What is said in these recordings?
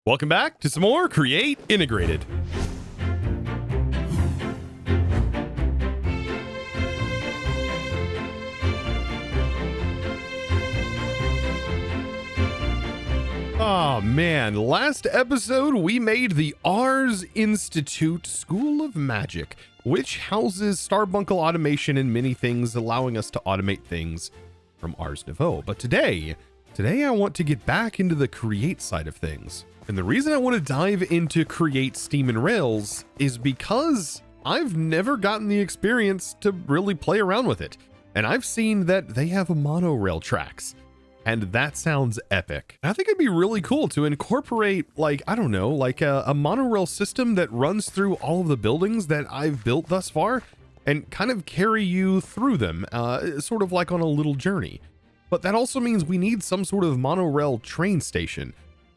Welcome back to some more Create Integrated. Oh man, last episode we made the Ars Institute School of Magic, which houses Starbuncle automation and many things, allowing us to automate things from Ars Nouveau. But today I want to get back into the Create side of things. And the reason I want to dive into Create Steam and Rails is because I've never gotten the experience to really play around with it. And I've seen that they have monorail tracks. And that sounds epic. I think it'd be really cool to incorporate, like, I don't know, like a monorail system that runs through all of the buildings that I've built thus far and kind of carry you through them, sort of like on a little journey. But that also means we need some sort of monorail train station.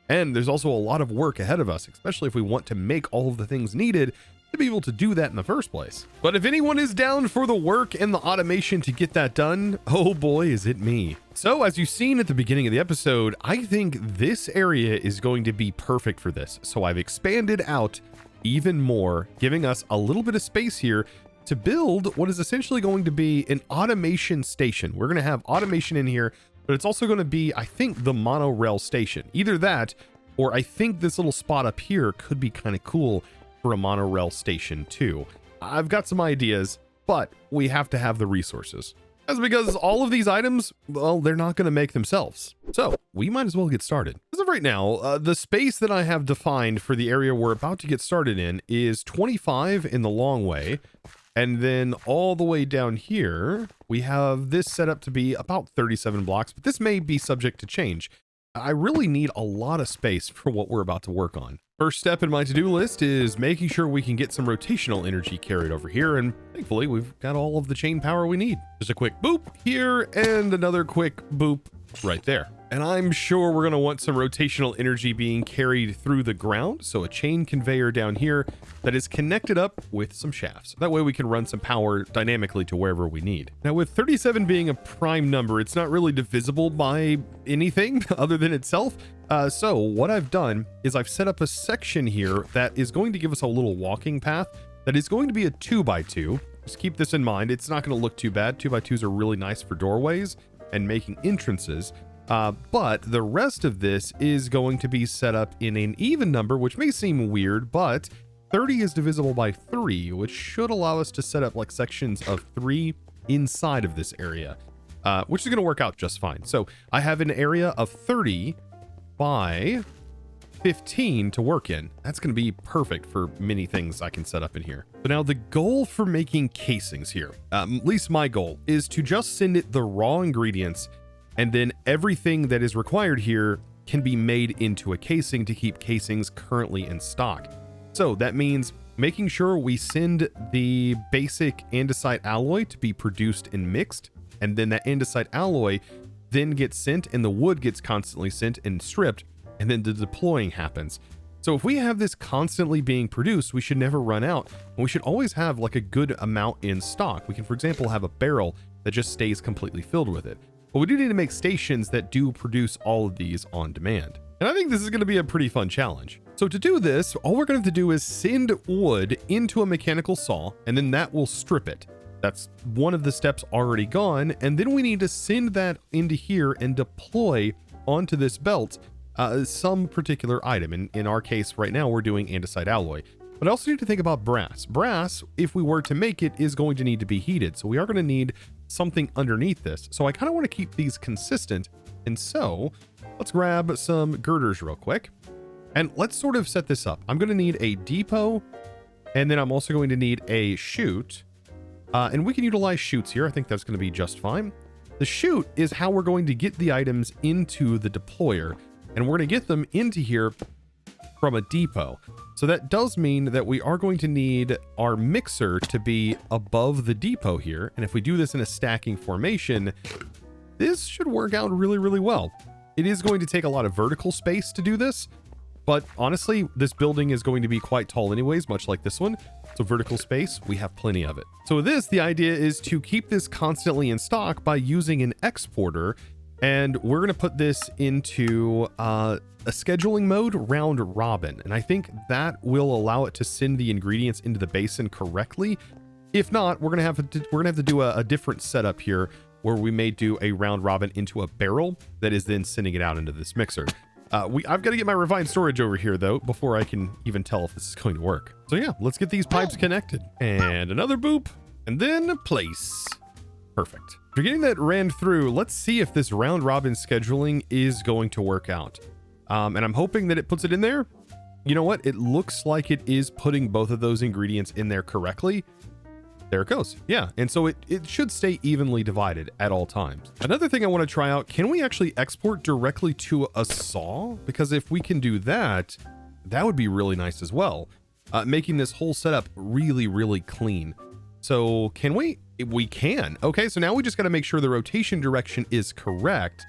And there's also a lot of work ahead of us, especially if we want to make all of the things needed to be able to do that in the first place. But if anyone is down for the work and the automation to get that done, oh boy, is it me. So as you've seen at the beginning of the episode, I think this area is going to be perfect for this. So I've expanded out even more, giving us a little bit of space here to build what is essentially going to be an automation station. We're going to have automation in here, but it's also going to be, I think, the monorail station. Either that, or I think this little spot up here could be kind of cool for a monorail station too. I've got some ideas, but we have to have the resources. That's because all of these items, well, they're not going to make themselves. So we might as well get started. As of right now, the space that I have defined for the area we're about to get started in is 25 in the long way. And then all the way down here, we have this set up to be about 37 blocks, but this may be subject to change. I really need a lot of space for what we're about to work on. First step in my to-do list is making sure we can get some rotational energy carried over here, and thankfully we've got all of the chain power we need. Just a quick boop here and another quick boop right there. And I'm sure we're going to want some rotational energy being carried through the ground, so a chain conveyor down here that is connected up with some shafts. That way we can run some power dynamically to wherever we need. Now with 37 being a prime number, it's not really divisible by anything other than itself. So what I've done is I've set up a section here that is going to give us a little walking path that is going to be a 2x2. Just keep this in mind. It's not going to look too bad. 2x2s are really nice for doorways and making entrances. But the rest of this is going to be set up in an even number, which may seem weird, but 30 is divisible by 3, which should allow us to set up like sections of 3 inside of this area, which is going to work out just fine. So I have an area of 30 by 15 to work in. That's going to be perfect for many things I can set up in here. So now the goal for making casings here, at least my goal, is to just send it the raw ingredients, and then everything that is required here can be made into a casing to keep casings currently in stock. So that means making sure we send the basic andesite alloy to be produced and mixed, and then that andesite alloy then gets sent and the wood gets constantly sent and stripped, and then the deploying happens. So if we have this constantly being produced, we should never run out, and we should always have like a good amount in stock. We can, for example, have a barrel that just stays completely filled with it. But we do need to make stations that do produce all of these on demand. And I think this is going to be a pretty fun challenge. So to do this, all we're going to have to do is send wood into a mechanical saw, and then that will strip it. That's one of the steps already gone. And then we need to send that into here and deploy onto this belt some particular item. In our case right now, we're doing andesite alloy. But I also need to think about brass. Brass, if we were to make it, is going to need to be heated. So we are going to need something underneath this. So I kind of want to keep these consistent. And so let's grab some girders real quick. And let's sort of set this up. I'm going to need a depot. And then I'm also going to need a chute. And we can utilize chutes here. I think that's going to be just fine. The chute is how we're going to get the items into the deployer. And we're going to get them into here from a depot. So that does mean that we are going to need our mixer to be above the depot here. And if we do this in a stacking formation, this should work out really, really well. It is going to take a lot of vertical space to do this, but honestly, this building is going to be quite tall anyways, much like this one. So vertical space, we have plenty of it. So with this, the idea is to keep this constantly in stock by using an exporter. And we're going to put this into a scheduling mode round robin, and I think that will allow it to send the ingredients into the basin correctly. If not, we're gonna have to do a different setup here, where we may do a round robin into a barrel that is then sending it out into this mixer. I've got to get my refined storage over here though before I can even tell if this is going to work. So yeah, let's get these pipes connected, and another boop, and then place. Perfect. After getting that ran through, let's see if this round robin scheduling is going to work out. And I'm hoping that it puts it in there. You know what? It looks like it is putting both of those ingredients in there correctly. There it goes. Yeah. And so it should stay evenly divided at all times. Another thing I want to try out, can we actually export directly to a saw? Because if we can do that, that would be really nice as well. Making this whole setup really, really clean. So can we? We can. Okay. So now we just got to make sure the rotation direction is correct.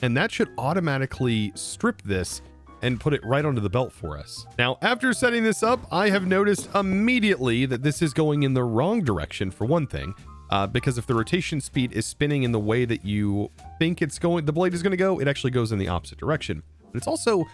And that should automatically strip this and put it right onto the belt for us. Now, after setting this up, I have noticed immediately that this is going in the wrong direction for one thing, because if the rotation speed is spinning in the way that you think it's going, the blade is going to go, it actually goes in the opposite direction. And it's also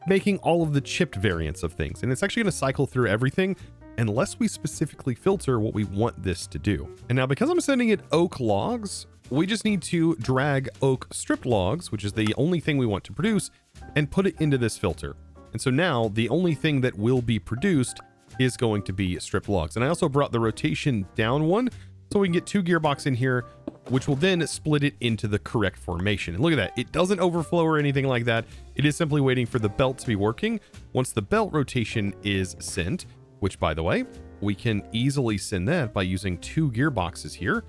making all of the chipped variants of things, and it's actually going to cycle through everything unless we specifically filter what we want this to do. And now, because I'm sending it oak logs, we just need to drag oak stripped logs, which is the only thing we want to produce, and put it into this filter. And so now the only thing that will be produced is going to be stripped logs. And I also brought the rotation down one, so we can get 2 gearbox in here, which will then split it into the correct formation. And look at that. It doesn't overflow or anything like that. It is simply waiting for the belt to be working. Once the belt rotation is sent, which by the way, we can easily send that by using 2 gearboxes here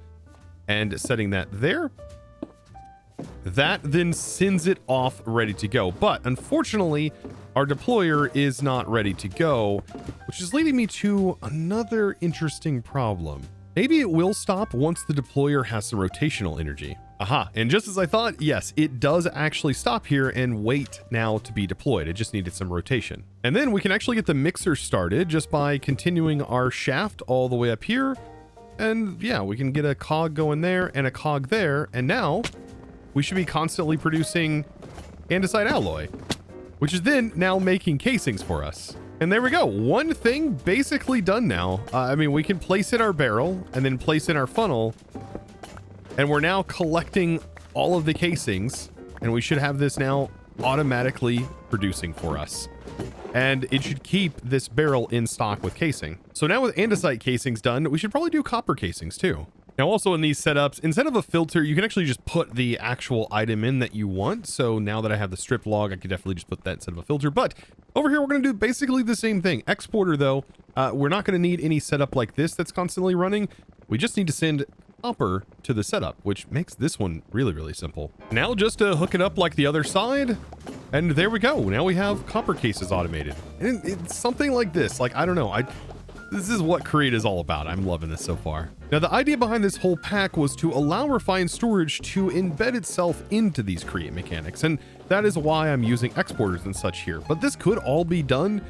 and setting that there. That then sends it off ready to go. But unfortunately, our deployer is not ready to go, which is leading me to another interesting problem. Maybe it will stop once the deployer has some rotational energy. Aha, and just as I thought, yes, it does actually stop here and wait now to be deployed. It just needed some rotation. And then we can actually get the mixer started just by continuing our shaft all the way up here. And yeah, we can get a cog going there and a cog there. And now we should be constantly producing andesite alloy, which is then now making casings for us. And there we go. One thing basically done now. I mean, we can place in our barrel and then place in our funnel. And we're now collecting all of the casings. And we should have this now automatically producing for us. And it should keep this barrel in stock with casing. So now with andesite casings done, we should probably do copper casings too. Now also in these setups, instead of a filter, you can actually just put the actual item in that you want. So now that I have the strip log, I could definitely just put that instead of a filter. But over here, we're going to do basically the same thing. Exporter though, we're not going to need any setup like this that's constantly running. We just need to send copper to the setup, which makes this one really, really simple. Now just to hook it up like the other side. And there we go. Now we have copper cases automated. And it's something like this. Like, I don't know. This is what Create is all about. I'm loving this so far. Now, the idea behind this whole pack was to allow refined storage to embed itself into these Create mechanics. And that is why I'm using exporters and such here. But this could all be done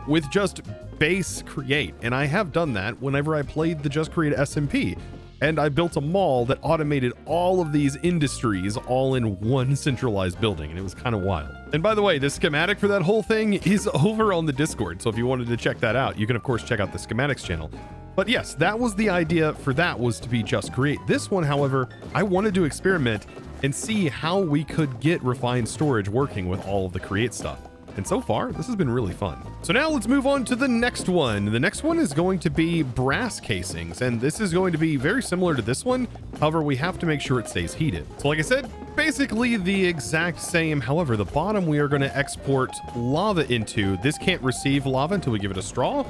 with just base Create. And I have done that whenever I played the Just Create SMP. And I built a mall that automated all of these industries all in one centralized building, and it was kind of wild. And by the way, the schematic for that whole thing is over on the Discord, so if you wanted to check that out, you can of course check out the schematics channel. But yes, that was the idea for that, was to be Just Create. This one, however, I wanted to experiment and see how we could get refined storage working with all of the Create stuff. And so far, this has been really fun. So now let's move on to the next one. The next one is going to be brass casings, and this is going to be very similar to this one. However, we have to make sure it stays heated. So like I said, basically the exact same. However, the bottom we are going to export lava into. This can't receive lava until we give it a straw.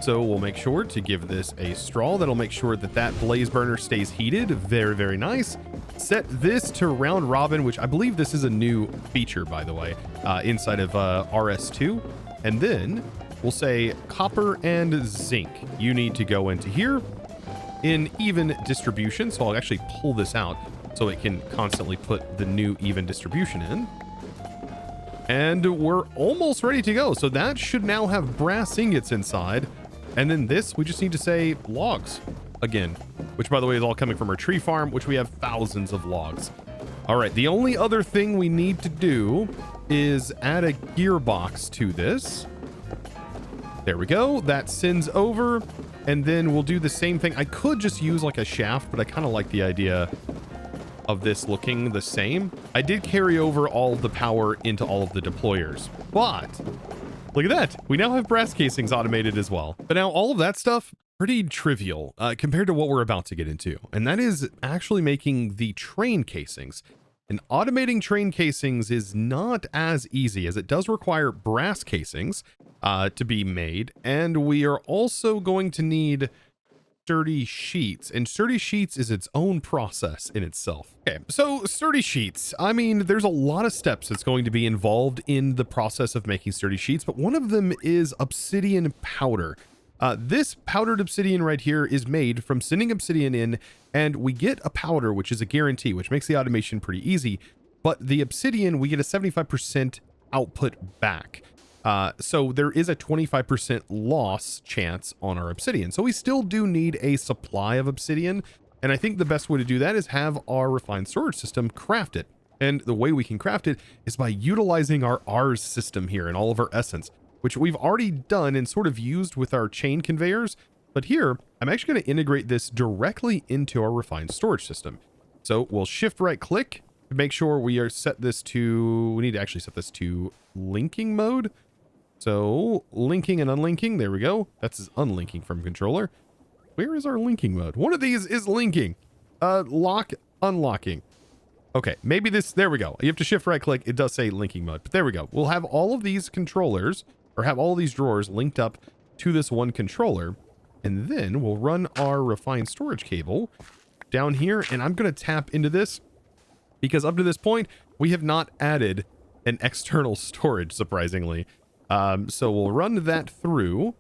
So we'll make sure to give this a straw. That'll make sure that that blaze burner stays heated. Very, very nice. Set this to round robin, which I believe this is a new feature, by the way, inside of RS2. And then we'll say copper and zinc. You need to go into here in even distribution. So I'll actually pull this out so it can constantly put the new even distribution in. And we're almost ready to go. So that should now have brass ingots inside. And then this, we just need to say logs again, which by the way is all coming from our tree farm, which we have thousands of logs. All right, the only other thing we need to do is add a gearbox to this. There we go. That sends over, and then we'll do the same thing. I could just use like a shaft, but I kind of like the idea of this looking the same. I did carry over all of the power into all of the deployers, but look at that. We now have brass casings automated as well. But now all of that stuff, pretty trivial compared to what we're about to get into. And that is actually making the train casings. And automating train casings is not as easy, as it does require brass casings to be made. And we are also going to need sturdy sheets, and sturdy sheets is its own process in itself. Okay, so sturdy sheets, I mean, there's a lot of steps that's going to be involved in the process of making sturdy sheets, but one of them is obsidian powder. This powdered obsidian right here is made from sending obsidian in, and we get a powder, which is a guarantee, which makes the automation pretty easy. But the obsidian, we get a 75% output back. So there is a 25% loss chance on our obsidian. So we still do need a supply of obsidian. And I think the best way to do that is have our refined storage system craft it. And the way we can craft it is by utilizing our Ars system here and all of our essence, which we've already done and sort of used with our chain conveyors. But here, I'm actually going to integrate this directly into our refined storage system. So we'll shift right click to make sure we are set this to, we need to actually set this to linking mode. So linking and unlinking, there we go. That's unlinking from controller. Where is our linking mode? One of these is linking. Lock, unlocking. Okay, maybe this, there we go. You have to shift right click. It does say linking mode, but there we go. We'll have all of these controllers, or have all of these drawers linked up to this one controller. And then we'll run our refined storage cable down here. And I'm going to tap into this because up to this point, we have not added an external storage, surprisingly. So we'll run that through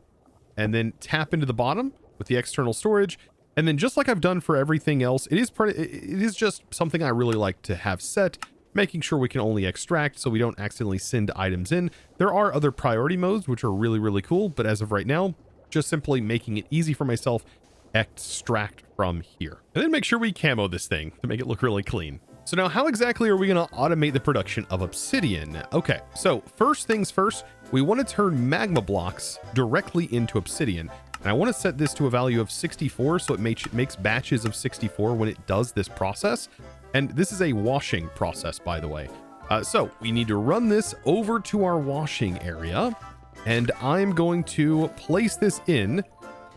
and then tap into the bottom with the external storage. And then just like I've done for everything else, it is just something I really like to have set, making sure we can only extract so we don't accidentally send items in. There are other priority modes, which are really, really cool. But as of right now, just simply making it easy for myself, extract from here. And then make sure we camo this thing to make it look really clean. So now how exactly are we going to automate the production of obsidian? Okay, so first things first, we want to turn magma blocks directly into obsidian. And I want to set this to a value of 64, so it makes batches of 64 when it does this process. And this is a washing process, by the way. So we need to run this over to our washing area. And I'm going to place this in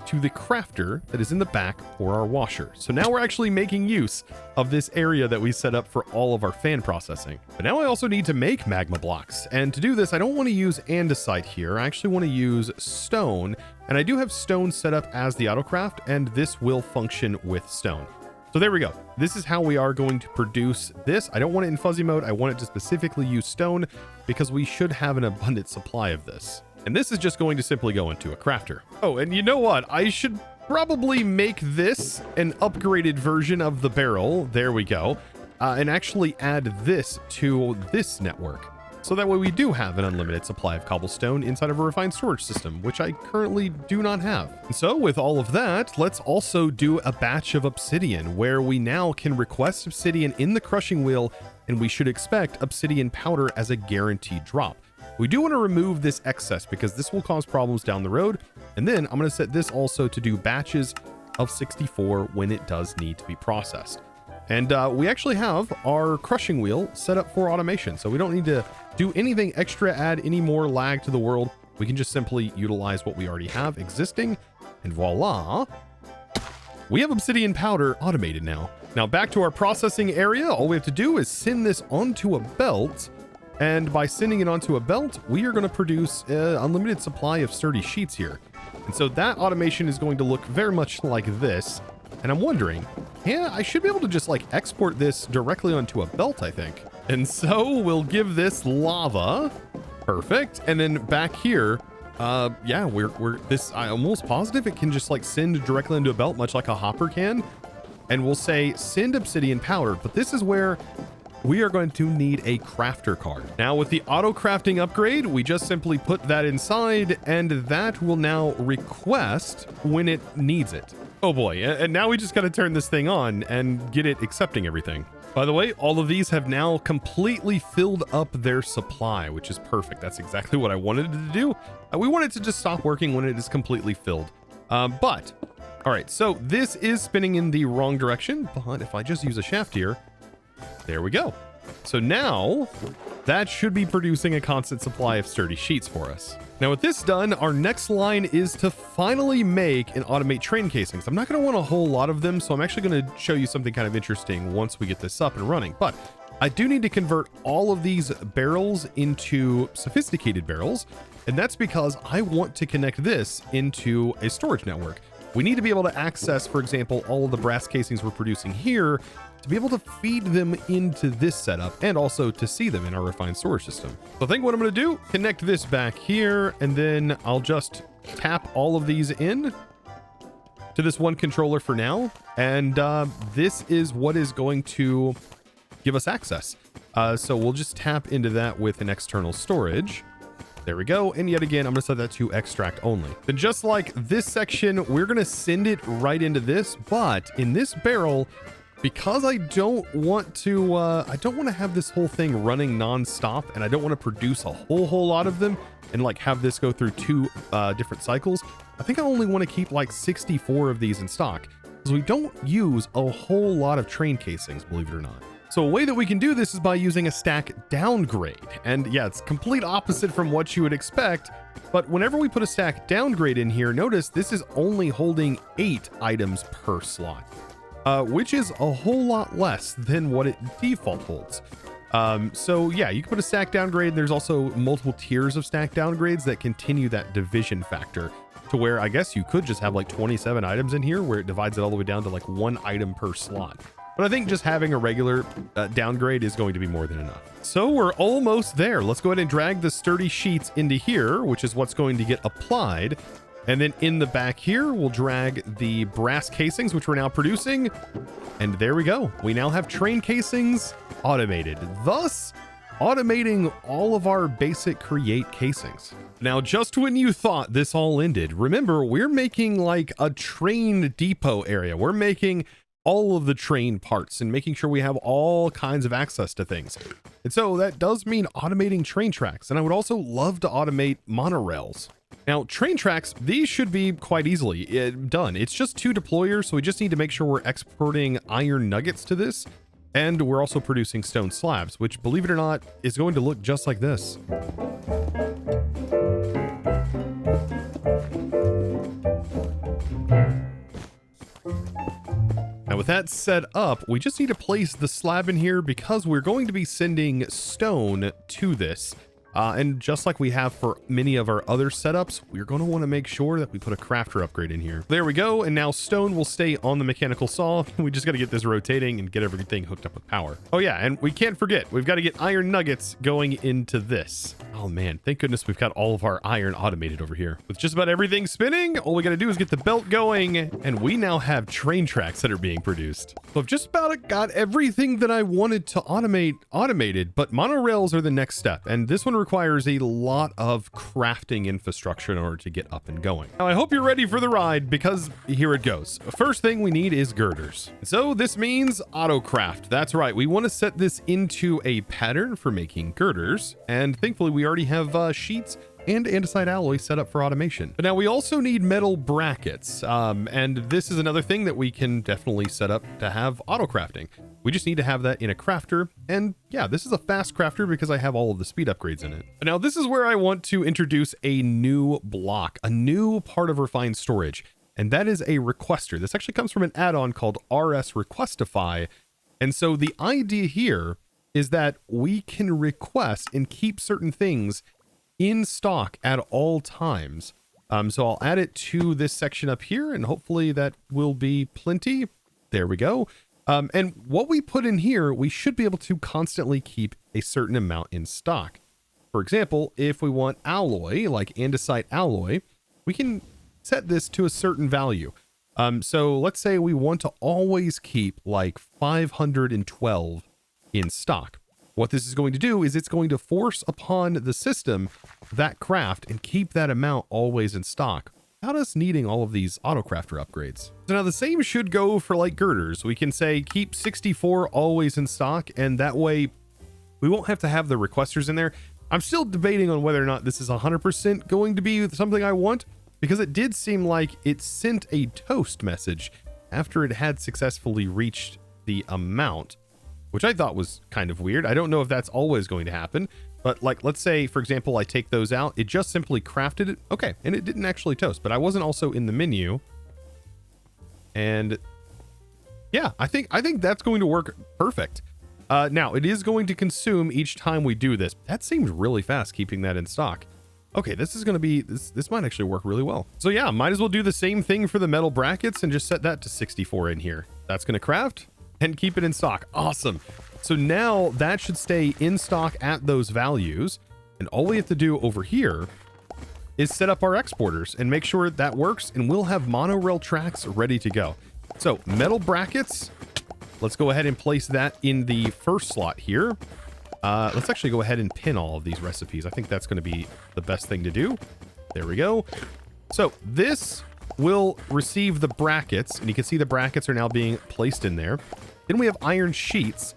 to the crafter that is in the back for our washer. So now we're actually making use of this area that we set up for all of our fan processing. But now I also need to make magma blocks. And to do this, I don't want to use andesite here. I actually want to use stone. And I do have stone set up as the autocraft, and this will function with stone. So there we go. This is how we are going to produce this. I don't want it in fuzzy mode. I want it to specifically use stone because we should have an abundant supply of this. And this is just going to simply go into a crafter. Oh, and you know what? I should probably make this an upgraded version of the barrel. There we go. And actually add this to this network. So that way we do have an unlimited supply of cobblestone inside of a refined storage system, which I currently do not have. And so with all of that, let's also do a batch of obsidian where we now can request obsidian in the crushing wheel, and we should expect obsidian powder as a guaranteed drop. We do want to remove this excess because this will cause problems down the road. And then I'm going to set this also to do batches of 64 when it does need to be processed. And we actually have our crushing wheel set up for automation. So we don't need to do anything extra, add any more lag to the world. We can just simply utilize what we already have existing. And voila, we have obsidian powder automated now. Now back to our processing area. All we have to do is send this onto a belt. And by sending it onto a belt, we are going to produce an unlimited supply of sturdy sheets here. And so that automation is going to look very much like this. And I'm wondering, yeah, I should be able to just like export this directly onto a belt, I think. And so we'll give this lava. Perfect. And then back here, yeah, I'm almost positive it can just like send directly into a belt, much like a hopper can. And we'll say send obsidian powder. But this is where we are going to need a crafter card. Now with the auto crafting upgrade, we just simply put that inside and that will now request when it needs it. Oh boy, and now we just got to turn this thing on and get it accepting everything. By the way, all of these have now completely filled up their supply, which is perfect. That's exactly what I wanted it to do. We want it to just stop working when it is completely filled. But, all right, so this is spinning in the wrong direction, but if I just use a shaft here, there we go. So now that should be producing a constant supply of sturdy sheets for us. Now with this done, our next line is to finally make and automate train casings. I'm not going to want a whole lot of them, so I'm actually going to show you something kind of interesting once we get this up and running. But I do need to convert all of these barrels into sophisticated barrels, and that's because I want to connect this into a storage network. We need to be able to access, for example, all of the brass casings we're producing here to be able to feed them into this setup and also to see them in our refined storage system. So I think what I'm going to do, connect this back here, and then I'll just tap all of these in to this one controller for now. And this is what is going to give us access. So we'll just tap into that with an external storage. There we go. And yet again, I'm going to set that to extract only. Then just like this section, we're going to send it right into this. But in this barrel, because I don't want to have this whole thing running nonstop, and I don't want to produce a whole lot of them and like have this go through two different cycles. I think I only want to keep like 64 of these in stock because we don't use a whole lot of train casings, believe it or not. So a way that we can do this is by using a stack downgrade. And yeah, it's complete opposite from what you would expect. But whenever we put a stack downgrade in here, notice this is only holding 8 items per slot. Which is a whole lot less than what it default holds. So yeah, you can put a stack downgrade. There's also multiple tiers of stack downgrades that continue that division factor to where I guess you could just have like 27 items in here where it divides it all the way down to like 1 item per slot. But I think just having a regular downgrade is going to be more than enough. So we're almost there. Let's go ahead and drag the sturdy sheets into here, which is what's going to get applied. And then in the back here, we'll drag the brass casings, which we're now producing. And there we go. We now have train casings automated, thus automating all of our basic create casings. Now, just when you thought this all ended, remember, we're making like a train depot area. We're making all of the train parts and making sure we have all kinds of access to things. And so that does mean automating train tracks. And I would also love to automate monorails. Now, train tracks, these should be quite easily done. It's just 2 deployers, so we just need to make sure we're exporting iron nuggets to this. And we're also producing stone slabs, which, believe it or not, is going to look just like this. Now, with that set up, we just need to place the slab in here because we're going to be sending stone to this. And just like we have for many of our other setups, we're going to want to make sure that we put a crafter upgrade in here. There we go. And now stone will stay on the mechanical saw. We just got to get this rotating and get everything hooked up with power. Oh yeah, and we can't forget, we've got to get iron nuggets going into this. Oh man, thank goodness we've got all of our iron automated over here. With just about everything spinning, all we got to do is get the belt going, and we now have train tracks that are being produced. So I've just about got everything that I wanted to automate automated, but monorails are the next step, and this one requires a lot of crafting infrastructure in order to get up and going. Now, I hope you're ready for the ride, because here it goes. First thing we need is girders. So this means auto craft. That's right. We want to set this into a pattern for making girders, and thankfully we already have sheets and andesite alloy set up for automation. But now we also need metal brackets, and this is another thing that we can definitely set up to have auto crafting. We just need to have that in a crafter, and yeah, this is a fast crafter because I have all of the speed upgrades in it. But now this is where I want to introduce a new block, a new part of refined storage, and that is a requester. This actually comes from an add-on called Rs Requestify, and so the idea here is that we can request and keep certain things in stock at all times. So I'll add it to this section up here, and hopefully that will be plenty. There we go. And what we put in here, we should be able to constantly keep a certain amount in stock. For example, if we want alloy, like andesite alloy, we can set this to a certain value. So let's say we want to always keep like 512 in stock. What this is going to do is it's going to force upon the system that craft and keep that amount always in stock. without us needing all of these autocrafter upgrades. So now the same should go for like girders. We can say keep 64 always in stock, and that way we won't have to have the requesters in there. I'm still debating on whether or not this is 100% going to be something I want, because it did seem like it sent a toast message after it had successfully reached the amount, which I thought was kind of weird. I don't know if that's always going to happen, but like, let's say, for example, I take those out. It just simply crafted it. Okay, and it didn't actually toast, but I wasn't also in the menu. And yeah, I think that's going to work perfect. Now, it is going to consume each time we do this. That seems really fast, keeping that in stock. Okay, this is going to be, this might actually work really well. So yeah, might as well do the same thing for the metal brackets and just set that to 64 in here. That's going to craft and keep it in stock. Awesome. So now that should stay in stock at those values. And all we have to do over here is set up our exporters and make sure that works, and we'll have monorail tracks ready to go. So metal brackets, let's go ahead and place that in the first slot here. Let's actually go ahead and pin all of these recipes. I think that's going to be the best thing to do. There we go. So this will receive the brackets, and you can see the brackets are now being placed in there. Then we have iron sheets.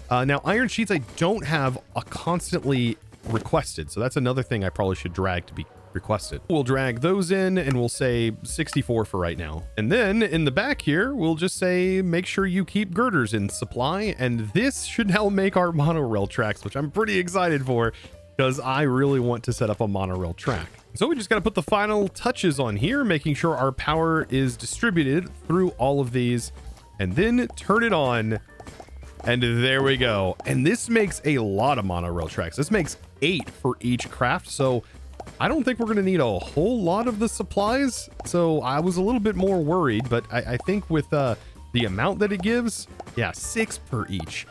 Now iron sheets I don't have a constantly requested, so that's another thing I probably should drag to be requested. We'll drag those in and we'll say 64 for right now. And then in the back here, we'll just say, make sure you keep girders in supply. And this should now make our monorail tracks, which I'm pretty excited for because I really want to set up a monorail track. So we just got to put the final touches on here, making sure our power is distributed through all of these, and then turn it on. And there we go. And this makes a lot of monorail tracks. This makes 8 for each craft. So I don't think we're going to need a whole lot of the supplies. So I was a little bit more worried, but I think with the amount that it gives, yeah, 6 per each.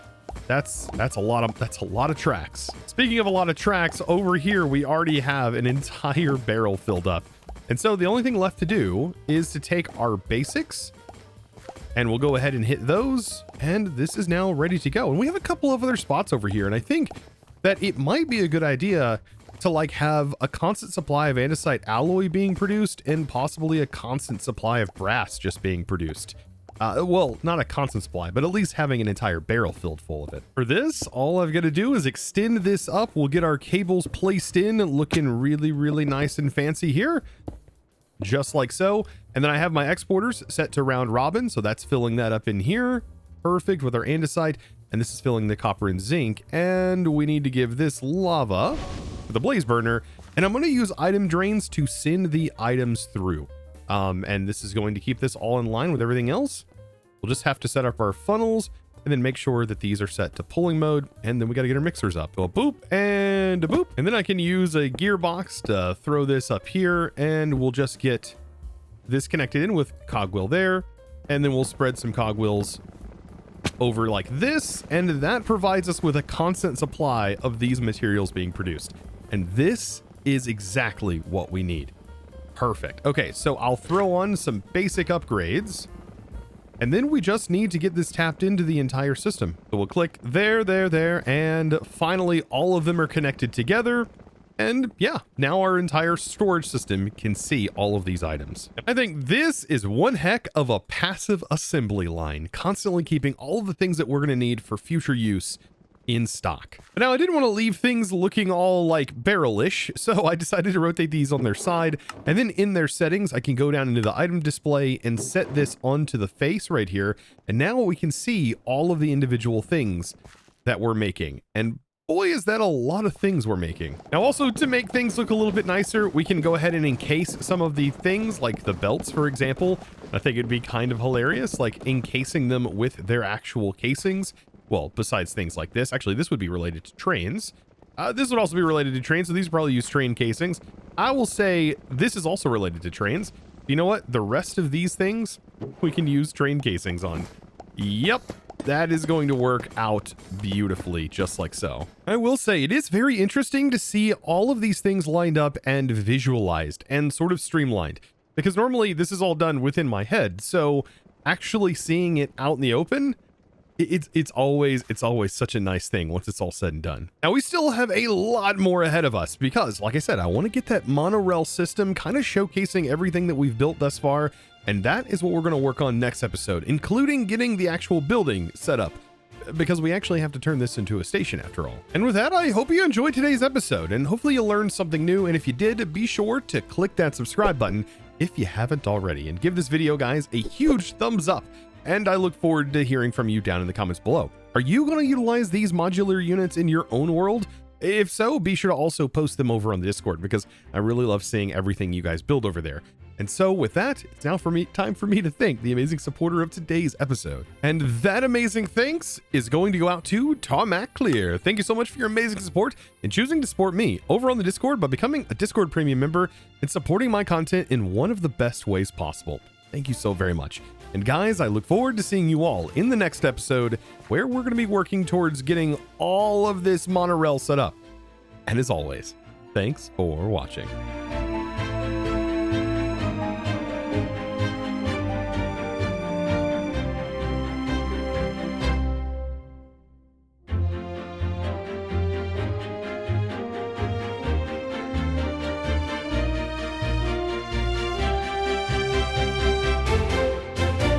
That's a lot of tracks. Speaking of a lot of tracks, over here we already have an entire barrel filled up. And so the only thing left to do is to take our basics, and we'll go ahead and hit those, and this is now ready to go. And we have a couple of other spots over here, and I think that it might be a good idea to like have a constant supply of andesite alloy being produced and possibly a constant supply of brass just being produced. Well, not a constant supply, but at least having an entire barrel filled full of it. For this, all I've got to do is extend this up. We'll get our cables placed in, looking really, really nice and fancy here, just like so. And then I have my exporters set to round robin, so that's filling that up in here. Perfect with our andesite, and this is filling the copper and zinc. And we need to give this lava for the blaze burner, and I'm going to use item drains to send the items through. And this is going to keep this all in line with everything else. We'll just have to set up our funnels and then make sure that these are set to pulling mode. And then we got to get our mixers up. So a boop and a boop. And then I can use a gearbox to throw this up here, and we'll just get this connected in with cogwheel there. And then we'll spread some cogwheels over like this. And that provides us with a constant supply of these materials being produced. And this is exactly what we need. Perfect. Okay, so I'll throw on some basic upgrades, and then we just need to get this tapped into the entire system. So we'll click there, and finally all of them are connected together. And yeah, now our entire storage system can see all of these items. I think this is one heck of a passive assembly line, constantly keeping all of the things that we're going to need for future use in stock. But now I didn't want to leave things looking all like barrel-ish, so I decided to rotate these on their side, and then in their settings I can go down into the item display and set this onto the face right here, and now we can see all of the individual things that we're making. And boy, is that a lot of things we're making. Now also, to make things look a little bit nicer, we can go ahead and encase some of the things, like the belts, for example. I think it'd be kind of hilarious, like encasing them with their actual casings. Well, besides things like this, actually, this would be related to trains. This would also be related to trains, so these probably use train casings. I will say this is also related to trains. You know what? The rest of these things, we can use train casings on. Yep, that is going to work out beautifully, just like so. I will say it is very interesting to see all of these things lined up and visualized and sort of streamlined, because normally this is all done within my head. So actually seeing it out in the open, it's always such a nice thing once it's all said and done. Now we still have a lot more ahead of us because, like I said, I want to get that monorail system kind of showcasing everything that we've built thus far, and that is what we're going to work on next episode, including getting the actual building set up, because we actually have to turn this into a station after all. And with that, I hope you enjoyed today's episode, and hopefully you learned something new, and if you did, be sure to click that subscribe button if you haven't already, and give this video, guys, a huge thumbs up. And I look forward to hearing from you down in the comments below. Are you going to utilize these modular units in your own world? If so, be sure to also post them over on the Discord, because I really love seeing everything you guys build over there. And so with that, it's now time for me to thank the amazing supporter of today's episode. And that amazing thanks is going to go out to Tarmac Clear. Thank you so much for your amazing support and choosing to support me over on the Discord by becoming a Discord premium member and supporting my content in one of the best ways possible. Thank you so very much. And guys, I look forward to seeing you all in the next episode, where we're going to be working towards getting all of this monorail set up. And as always, thanks for watching.